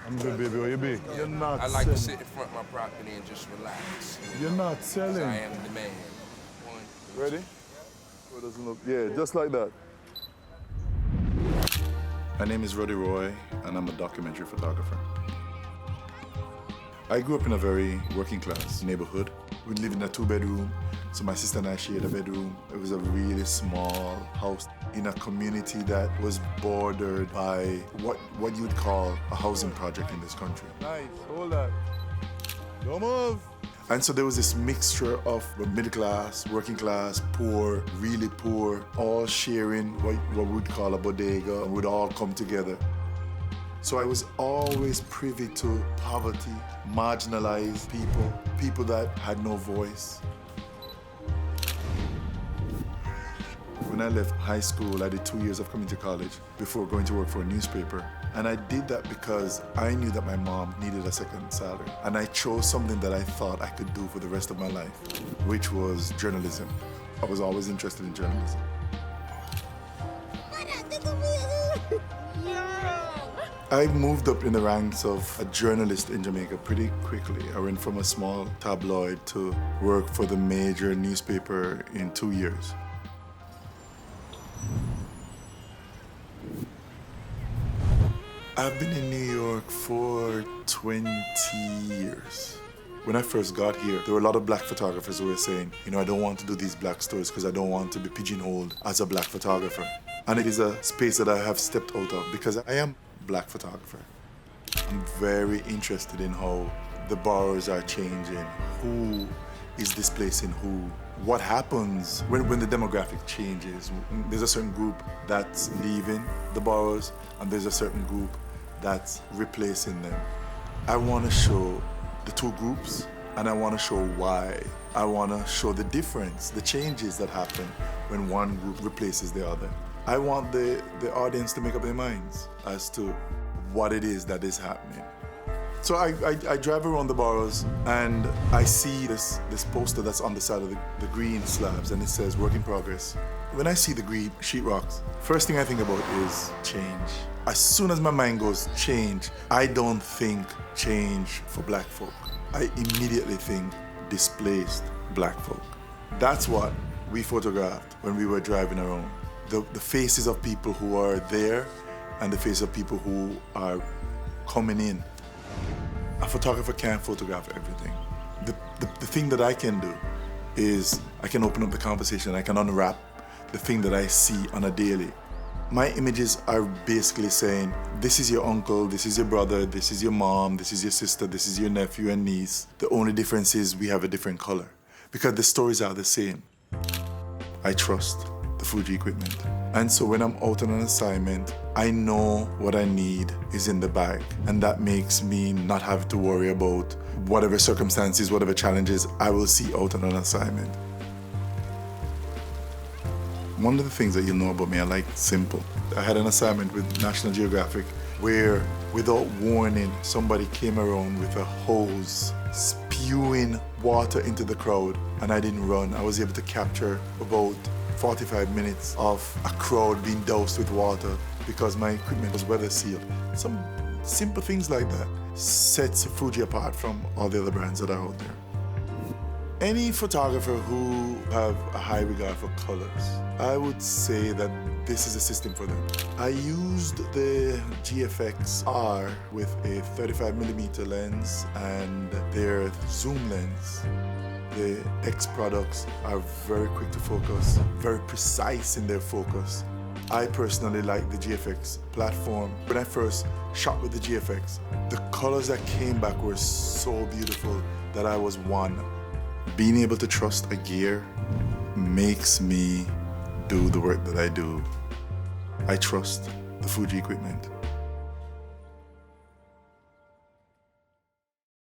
I'm good, baby. Where you be? You're not I like selling. to sit in front of my property and just relax. You're not selling. I am the man. Ready? Oh, it doesn't look. Yeah, just like that. My name is Ruddy Roye, and I'm a documentary photographer. I grew up in a very working class neighborhood. We lived in a 2-bedroom, so my sister and I shared a bedroom. It was a really small house in a community that was bordered by what you'd call a housing project in this country. Nice, hold that. Don't move. And so there was this mixture of middle class, working class, poor, really poor, all sharing what we'd call a bodega, and we'd all come together. So I was always privy to poverty, marginalized people that had no voice. When I left high school, I did 2 years of community college before going to work for a newspaper. And I did that because I knew that my mom needed a second salary. And I chose something that I thought I could do for the rest of my life, which was journalism. I was always interested in journalism. I moved up in the ranks of a journalist in Jamaica pretty quickly. I went from a small tabloid to work for the major newspaper in 2 years. I've been in New York for 20 years. When I first got here, there were a lot of black photographers who were saying, I don't want to do these black stories because I don't want to be pigeonholed as a black photographer. And it is a space that I have stepped out of because I am a black photographer. I'm very interested in how the boroughs are changing, who is displacing who, what happens when the demographic changes. There's a certain group that's leaving the boroughs and there's a certain group that's replacing them. I want to show the two groups and I want to show why. I want to show the difference, the changes that happen when one group replaces the other. I want the audience to make up their minds as to what it is that is happening. So I drive around the boroughs and I see this poster that's on the side of the green slabs and it says work in progress. When I see the green sheetrocks, first thing I think about is change. As soon as my mind goes change, I don't think change for black folk. I immediately think displaced black folk. That's what we photographed when we were driving around. The faces of people who are there and the faces of people who are coming in. A photographer can't photograph everything. The thing that I can do is I can open up the conversation, I can unwrap the thing that I see on a daily. My images are basically saying, this is your uncle, this is your brother, this is your mom, this is your sister, this is your nephew and niece. The only difference is we have a different color because the stories are the same. I trust the Fuji equipment. And so when I'm out on an assignment, I know what I need is in the bag. And that makes me not have to worry about whatever circumstances, whatever challenges I will see out on an assignment. One of the things that you'll know about me, I like simple. I had an assignment with National Geographic where, without warning, somebody came around with a hose spewing water into the crowd, and I didn't run. I was able to capture about 45 minutes of a crowd being doused with water because my equipment was weather sealed. Some simple things like that sets Fuji apart from all the other brands that are out there. Any photographer who have a high regard for colors, I would say that this is a system for them. I used the GFX-R with a 35mm lens and their zoom lens. The X products are very quick to focus, very precise in their focus. I personally like the GFX platform. When I first shot with the GFX, the colors that came back were so beautiful that I was won. Being able to trust a gear makes me do the work that I do. I trust the Fuji equipment.